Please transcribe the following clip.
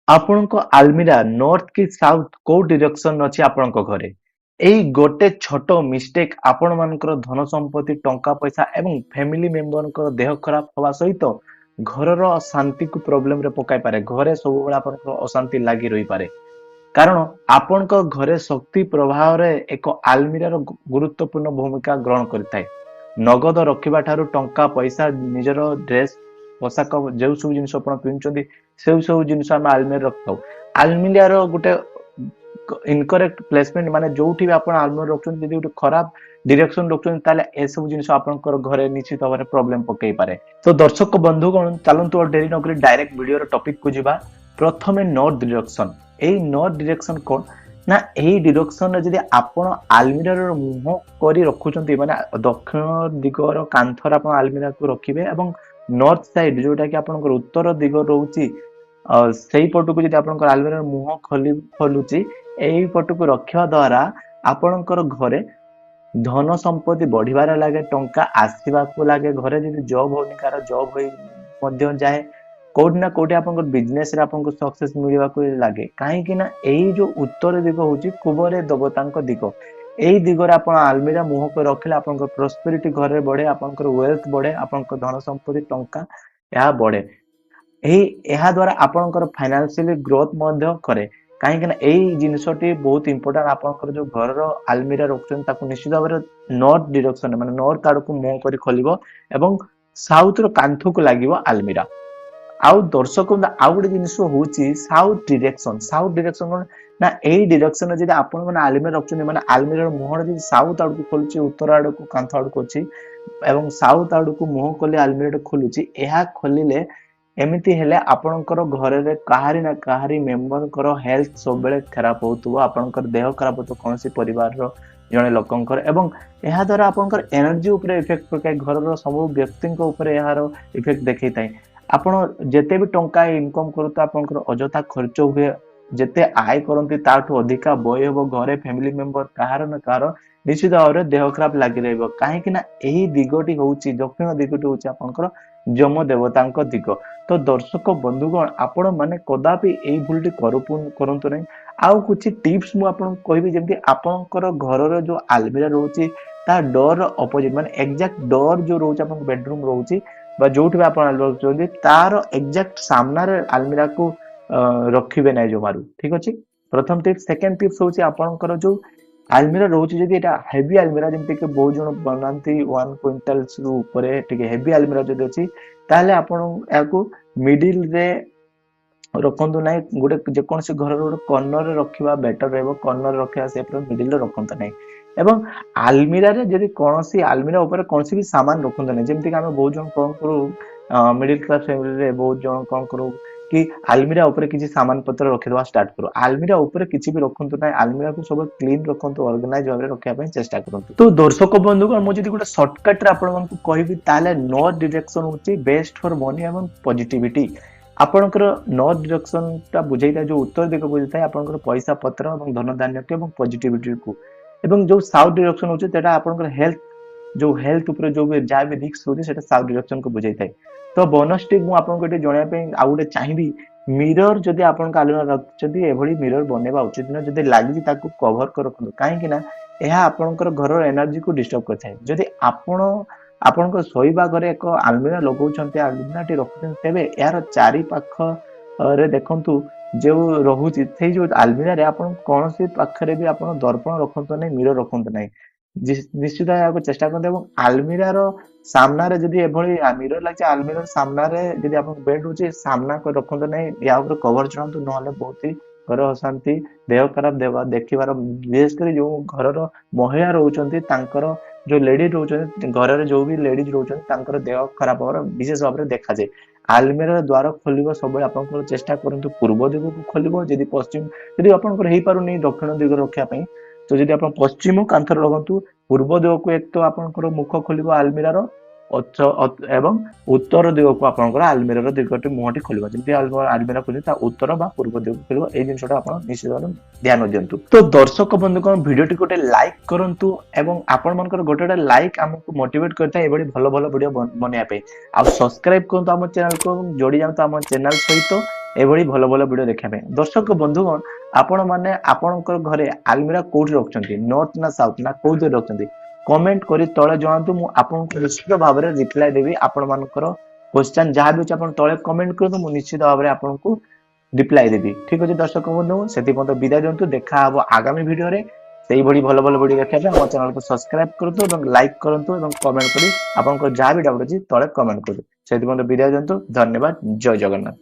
ଆପଣଙ୍କ ଆଲମିରା ନର୍ଥ କି ସାଉଥ କୋଉ ଡିରେକ୍ସନ ଅଛି ଆପଣଙ୍କ ଘରେ? ଏଇ ଗୋଟେ ଛୋଟ ମିଷ୍ଟେକ୍ ଆପଣମାନଙ୍କର ଧନ ସମ୍ପତ୍ତି, ଟଙ୍କା ପଇସା ଏବଂ ଫ୍ୟାମିଲି ମେମ୍ବରଙ୍କର ଦେହ ଖରାପ ହବା ସହିତ ଘରର ଶାନ୍ତିକୁ ପ୍ରୋବ୍ଲେମରେ ପକାଇ ପାରେ। ଘରେ ସବୁବେଳେ ଆପଣଙ୍କର ଅଶାନ୍ତି ଲାଗି ରହିପାରେ। କାରଣ ଆପଣଙ୍କ ଘରେ ଶକ୍ତି ପ୍ରବାହରେ ଏକ ଆଲମିରାର ଗୁରୁତ୍ୱପୂର୍ଣ୍ଣ ଭୂମିକା ଗ୍ରହଣ କରିଥାଏ। ନଗଦ ରଖିବା ଠାରୁ ଟଙ୍କା ପଇସା ନିଜର ଡ୍ରେସ ପୋଷାକ ଯେଉଁ ସବୁ ଜିନିଷ ଆପଣ ପିନ୍ଧୁଛନ୍ତି ସେଉ ସବୁ ଜିନିଷ ଆମେ ଆଲମିରାରେ ରଖିଥାଉ। ଆଲମିରାର ଗୋଟେ ଇନକରେକ୍ଟ ପ୍ଲେସମେଣ୍ଟ ମାନେ ଯୋଉଠି ବି ଆପଣ ଆଲମିରା ରଖୁଛନ୍ତି ଯଦି ଗୋଟେ ଖରାପ ଡିରେକ୍ସନ ରଖୁଛନ୍ତି ତାହେଲେ ଏସବୁ ଜିନିଷ ଆପଣଙ୍କର ଘରେ ନିଶ୍ଚିତ ଭାବରେ ପ୍ରୋବ୍ଲେମ ପକେଇ ପାରେ। ତ ଦର୍ଶକ ବନ୍ଧୁଗଣ ଚାଲନ୍ତୁ ଆଉ ଡେରି ନକରି ଡାଇରେକ୍ଟ ଭିଡିଓର ଟପିକ କୁ ଯିବା। ପ୍ରଥମେ ନର୍ଥ ଡିରେକ୍ସନ। ଏଇ ନର୍ଥ ଡିରେକ୍ସନ କଣ ନା ଏହି ଡିରେକ୍ସନରେ ଯଦି ଆପଣ ଆଲମିରାର ମୁହଁ କରି ରଖୁଛନ୍ତି ମାନେ ଦକ୍ଷିଣ ଦିଗର କାନ୍ଥରେ ଆପଣ ଆଲମିରାକୁ ରଖିବେ ଏବଂ ନର୍ଥ ସାଇଡ ଯୋଉଟା କି ଆପଣଙ୍କର ଉତ୍ତର ଦିଗ ରହୁଛି ସେଇ ପଟକୁ ଯଦି ଆପଣଙ୍କର ଆଲମିରାର ମୁହଁ ଖୋଲୁଛି ଏଇ ପଟକୁ ରଖିବା ଦ୍ୱାରା ଆପଣଙ୍କର ଘରେ ଧନ ସମ୍ପତ୍ତି ବଢିବାରେ ଲାଗେ, ଟଙ୍କା ଆସିବାକୁ ଲାଗେ। ଘରେ ଯଦି ଜବ୍ ହଉନି କାହାର ଜବ୍ ହୋଇ ମଧ୍ୟ ଯାଏ, କୋଉଠି ନା କୋଉଠି ଆପଣଙ୍କର ବିଜନେସରେ ଆପଣଙ୍କୁ ସକ୍ସେସ ମିଳିବାକୁ ଲାଗେ। କାହିଁକି ନା ଏଇ ଯୋଉ ଉତ୍ତର ଦିଗ ହଉଛି କୁବରେ ଦେବତାଙ୍କ ଦିଗ। ଏଇ ଦିଗରେ ଆପଣ ଆଲମିରା ମୁହଁ କରି ରଖିଲେ ଆପଣଙ୍କର ପ୍ରସ୍ପେରିଟି ଘରେ ବଢେ, ଆପଣଙ୍କର ୱେଲ୍ଥ ବଢେ, ଆପଣଙ୍କ ଧନ ସମ୍ପତ୍ତି ଟଙ୍କା ଏହା ବଢେ। ଏହା ଦ୍ୱାରା ଆପଣଙ୍କର ଫାଇନାନ୍ସିଆଲି ଗ୍ରୋଥ ମଧ୍ୟ କରେ। କାହିଁକି ନା ଏଇ ଜିନିଷଟି ବହୁତ ଇମ୍ପୋର୍ଟାଣ୍ଟ। ଆପଣଙ୍କର ଯୋଉ ଘରର ଆଲମିରା ରଖୁଛନ୍ତି ତାକୁ ନିଶ୍ଚିତ ଭାବରେ ନର୍ଥ ଡିରେକ୍ସନରେ ମାନେ ନର୍ଥ ଆଡକୁ ମୁହଁ କରି ଖୋଲିବ ଏବଂ ସାଉଥ ର କାନ୍ଥକୁ ଲାଗିବ ଆଲମିରା। ଆଉ ଦର୍ଶକ ଆଉ ଗୋଟେ ଜିନିଷ ହଉଛି ସାଉଥ ଡିରେକ୍ସନ। ସାଉଥ ଡିରେକ୍ସନ କଣ ନା ଏଇ ଡିରେକ୍ସନରେ ଯଦି ଆପଣ ମାନେ ଆଲମିରା ରଖୁଛନ୍ତି ମାନେ ଆଲମିରାର ମୁହଁଟା ଯଦି ସାଉଥ ଆଡକୁ ଖୋଲୁଛି, ଉତ୍ତର ଆଡକୁ କାନ୍ଥ ଆଡକୁ ଅଛି ଏବଂ ସାଉଥ ଆଡକୁ ମୁହଁ ଖୋଲି ଆଲମିରାଟା ଖୋଲୁଛି, ଏହା ଖୋଲିଲେ ଏମିତି ହେଲେ ଆପଣଙ୍କର ଘରରେ କାହାରି ନା କାହାରି ମେମ୍ବରଙ୍କର ହେଲ୍ଥ ସବୁବେଳେ ଖରାପ ହଉଥିବ, ଆପଣଙ୍କର ଦେହ ଖରାପ ହଉଥିବ କୌଣସି ପରିବାରର ଜଣେ ଲୋକଙ୍କର ଏବଂ ଏହା ଦ୍ୱାରା ଆପଣଙ୍କର ଏନର୍ଜି ଉପରେ ଇଫେକ୍ଟ ପକାଏ। ଘରର ସବୁ ବ୍ୟକ୍ତିଙ୍କ ଉପରେ ଏହାର ଇଫେକ୍ଟ ଦେଖେଇଥାଏ। ଆପଣ ଯେତେ ବି ଟଙ୍କା ଇନକମ କରୁଥିବେ ଆପଣଙ୍କର ଅଯଥା ଖର୍ଚ୍ଚ ହୁଏ। ଯେତେ ଆୟ କରନ୍ତି ତାଠୁ ଅଧିକା ବ୍ୟୟ ହେବ। ଘରେ ଫ୍ୟାମିଲି ମେମ୍ବର କାହାର ନା କାହାର ନିଶ୍ଚିତ ଭାବରେ ଦେହ ଖରାପ ଲାଗି ରହିବ। କାହିଁକି ନା ଏହି ଦିଗଟି ହଉଛି ଦକ୍ଷିଣ ଦିଗଟି ହଉଛି ଆପଣଙ୍କର ଯମ ଦେବତାଙ୍କ ଦିଗ। ତ ଦର୍ଶକ ବନ୍ଧୁଗଣ ଆପଣ ମାନେ କଦାପି ଏଇ ଭୁଲଟି କରନ୍ତୁ ନାହିଁ। ଆଉ କିଛି ଟିପ୍ସ ମୁଁ ଆପଣଙ୍କୁ କହିବି, ଯେମିତି ଆପଣଙ୍କର ଘରର ଯୋଉ ଆଲମିରା ରହୁଛି ତା ଡୋର ଅପୋଜିଟ ମାନେ ଏକ୍ଜାକ୍ଟ ଡୋର ଯୋଉ ରହୁଛି ଆପଣଙ୍କ ବେଡରୁମ ରହୁଛି ବା ଯୋଉଠି ବି ଆପଣ ଆଲମିରା ରଖୁଛନ୍ତି ତାର ଏକ୍ଜାକ୍ଟ ସାମ୍ନାରେ ଆଲମିରାକୁ ରଖିବେ ନାହିଁ ଜମାରୁ। ଠିକ ଅଛି, ପ୍ରଥମ ଟିପ୍ସ। ସେକେଣ୍ଡ ଟିପ୍ସ ହଉଛି ଆପଣଙ୍କର ଯୋଉ ଆଲମିରା ରହୁଛି ଯଦି ଏଇଟା ହେଭି ଆଲମିରା ଯେମିତି କି ବହୁତ ଜଣ ବନାନ୍ତି 1 କ୍ୱିଣ୍ଟାଲ ରୁ ଉପରେ ଟିକେ ହେଭି ଆଲମିରା ଯଦି ଅଛି ତାହେଲେ ଆପଣ ଏହାକୁ ମିଡିଲ ରେ ରଖନ୍ତୁ ନାହିଁ। ଗୋଟେ ଯେକୌଣସି ଘରର ଗୋଟେ କର୍ଣ୍ଣରରେ ରଖିବା ବେଟର ରହିବ। କର୍ଣ୍ଣରରେ ରଖିବା ସେପର ମିଡିଲରେ ରଖନ୍ତୁ ନାହିଁ। ଏବଂ ଆଲମିରାରେ ଯଦି କୌଣସି ଆଲମିରା ଉପରେ କୌଣସି ବି ସାମାନ ରଖନ୍ତୁ ନାହିଁ। ଯେମିତିକି ଆମେ ବହୁତ ଜଣ କଣ କରୁ ମିଡିଲ କ୍ଲାସ ଫ୍ୟାମିଲିରେ ବହୁତ ଜଣ କଣ କରୁ କି ଆଲମିରା ଉପରେ କିଛି ସାମାନ ପତ୍ର ରଖିଦେବା ଷ୍ଟାର୍ଟ କରୁ। ଆଲମିରା ଉପରେ କିଛି ବି ରଖନ୍ତୁ ନାହିଁ। ଆଲମିରାକୁ ସବୁବେଳେ କ୍ଲିନ ରଖନ୍ତୁ, ଅର୍ଗାନାଇଜ ଭାବରେ ରଖିବା ପାଇଁ ଚେଷ୍ଟା କରନ୍ତୁ। ତ ଦର୍ଶକ ବନ୍ଧୁଗଣ ମୁଁ ଯଦି ଗୋଟେ ସର୍ଟକଟରେ ଆପଣମାନଙ୍କୁ କହିବି ତାହେଲେ ନର୍ଥ ଡିରେକ୍ସନ ହଉଛି ବେଷ୍ଟ ଫର ମନି ଏବଂ ପଜିଟିଭିଟି। ଆପଣଙ୍କର ନର୍ଥ ଡିରେକ୍ସନ ଟା ବୁଝେଇଥାଏ, ଯୋଉ ଉତ୍ତର ଦିଗ ବୁଝେଇଥାଏ ଆପଣଙ୍କର ପଇସା ପତ୍ର ଏବଂ ଧନ ଧାନ୍ୟକୁ ଏବଂ ପଜିଟିଭିଟିକୁ। ଏବଂ ଯୋଉ ସାଉଥ ଡିରେକ୍ସନ ହଉଛି ସେଟା ଆପଣଙ୍କର ହେଲ୍ଥ ଉପରେ ଯୋଉ ଯାହା ବି ରିସ୍କ ହଉଛି ସେଟା ସାଉଥ ଡିରେକ୍ସନକୁ ବୁଝେଇଥାଏ। ତ ବୋନସ ଟିପ୍ ମୁଁ ଆପଣଙ୍କୁ ଏଠି ଜଣାଇବା ପାଇଁ ଆଉ ଗୋଟେ ଚାହିଁବି, ମିରର ଯଦି ଆପଣଙ୍କ ଆଲମିରା ରଖିଛନ୍ତି ଏଭଳି ମିରର ବନେଇବା ଉଚିତ ନୁହେଁ। ଯଦି ଲାଗିଛି ତାକୁ କଭର କରି ରଖନ୍ତୁ। କାହିଁକି ନା ଏହା ଆପଣଙ୍କର ଘରର ଏନର୍ଜିକୁ ଡିଷ୍ଟର୍ବ କରିଥାଏ। ଯଦି ଆପଣ ଆପଣଙ୍କ ଶୋଇବା ଘରେ ଏକ ଆଲମିରା ଲଗାଉଛନ୍ତି, ଆଲମିରାଟି ରଖୁଛନ୍ତି, ତେବେ ଏହାର ଚାରି ପାଖରେ ଦେଖନ୍ତୁ ଯୋଉ ରହୁଛି ସେଇ ଯୋଉ ଆଲମିରାରେ ଆପଣ କୌଣସି ପାଖରେ ବି ଆପଣ ଦର୍ପଣ ରଖନ୍ତୁ ନାହିଁ, ମିରର ରଖନ୍ତୁ ନାହିଁ। ନିଶ୍ଚିତ ଏହାକୁ ଚେଷ୍ଟା କରନ୍ତୁ। ଏବଂ ଆଲମିରାର ସାମ୍ନାରେ ଯଦି ଏଭଳି ମିରର ଲାଗିଛି ଆଲମିରାର ସାମ୍ନାରେ ଯଦି ଆପଣଙ୍କ ବେଡ ରହୁଛି ସାମ୍ନା କରି ରଖନ୍ତୁ ନାହିଁ, ୟା ଉପରେ କଭର ଚଢାନ୍ତୁ। ନହେଲେ ବହୁତ ହି ଘର ଅଶାନ୍ତି, ଦେହ ଖରାପ ଦେଖିବାର, ବିଶେଷ କରି ଯୋଉ ଘରର ମହିଳା ରହୁଛନ୍ତି ତାଙ୍କର ଯୋଉ ଲେଡିଜ ରହୁଛନ୍ତି ଘରରେ ଯୋଉ ବି ଲେଡିଜ ରହୁଛନ୍ତି ତାଙ୍କର ଦେହ ଖରାପ ହବାର ବିଶେଷ ଭାବରେ ଦେଖାଯାଏ। ଆଲମିରାର ଦ୍ୱାର ଖୋଲିବ ସବୁବେଳେ ଆପଣଙ୍କର ଚେଷ୍ଟା କରନ୍ତୁ ପୂର୍ବ ଦିଗକୁ ଖୋଲିବ। ଯଦି ଆପଣଙ୍କର ହେଇପାରୁନି ଦକ୍ଷିଣ ଦିଗରେ ରଖିବା ପାଇଁ ତ ଯଦି ଆପଣ ପଶ୍ଚିମ କାନ୍ଥରେ ରଖନ୍ତୁ। ପୂର୍ବ ଦିଗକୁ ଏକ ତ ଆପଣଙ୍କର ମୁଖ ଖୋଲିବ ଆଲମିରାର ଏବଂ ଉତ୍ତର ଦିଗକୁ ଆପଣଙ୍କର ଆଲମିରାର ଦିଗଟି ମୁହଁଟି ଖୋଲିବ। ଯେମିତି ଆଲମିରା ଖୋଲିବ ତା ଉତ୍ତର ବା ପୂର୍ବ ଦିଗକୁ ଖୋଲିବ। ଏଇ ଜିନିଷଟା ଆପଣ ନିଶ୍ଚିତ ଭାବରେ ଧ୍ୟାନ ଦିଅନ୍ତୁ। ତ ଦର୍ଶକ ବନ୍ଧୁଗଣ ଭିଡିଓଟି ଗୋଟେ ଲାଇକ୍ କରନ୍ତୁ ଏବଂ ଆପଣମାନଙ୍କର ଗୋଟେ ଲାଇକ୍ ଆମକୁ ମୋଟିଭେଟ କରିଥାଏ ଏଭଳି ଭଲ ଭଲ ଭିଡିଓ ବନେଇବା ପାଇଁ। ଆଉ ସବସ୍କ୍ରାଇବ କରନ୍ତୁ ଆମ ଚ୍ୟାନେଲକୁ ଏବଂ ଯୋଡି ଯାଆନ୍ତୁ ଆମ ଚ୍ୟାନେଲ ସହିତ ଏଭଳି ଭଲ ଭଲ ଭିଡିଓ ଦେଖିବା ପାଇଁ। ଦର୍ଶକ ବନ୍ଧୁଗଣ, ଆପଣ ମାନେ ଆପଣଙ୍କର ଘରେ ଆଲମିରା କୋଉଠି ରଖୁଛନ୍ତି, ନର୍ଥ ନା ସାଉଥ ନା କୋଉଥିରେ ରଖୁଛନ୍ତି, କମେଣ୍ଟ କରି ତଳେ ଜଣାନ୍ତୁ। ମୁଁ ଆପଣଙ୍କୁ ନିଶ୍ଚିତ ଭାବରେ ରିପ୍ଲାଏ ଦେବି। ଆପଣ ମାନଙ୍କର କ୍ୱେଶ୍ଚନ ଯାହା ବି ଅଛି ଆପଣ ତଳେ କମେଣ୍ଟ କରନ୍ତୁ, ମୁଁ ନିଶ୍ଚିତ ଭାବରେ ଆପଣଙ୍କୁ ରିପ୍ଲାଏ ଦେବି। ଠିକ ଅଛି ଦର୍ଶକ ବନ୍ଧୁ, ସେଥିପର୍ଯ୍ୟନ୍ତ ବିଦାୟ ଦିଅନ୍ତୁ। ଦେଖା ହବ ଆଗାମୀ ଭିଡିଓରେ। ସେଇଭଳି ଭଲ ଭଲ ଭିଡିଓ ଦେଖିବା ପାଇଁ ଆମ ଚ୍ୟାନେଲକୁ ସବସ୍କ୍ରାଇବ କରନ୍ତୁ ଏବଂ ଲାଇକ୍ କରନ୍ତୁ ଏବଂ କମେଣ୍ଟ କରି ଆପଣଙ୍କର ଯାହା ବି ଡାଉଟ୍ ଅଛି ତଳେ କମେଣ୍ଟ କରନ୍ତୁ। ସେଥିପର୍ଯ୍ୟନ୍ତ ବିଦାୟ ଦିଅନ୍ତୁ। ଧନ୍ୟବାଦ। ଜୟ ଜଗନ୍ନାଥ।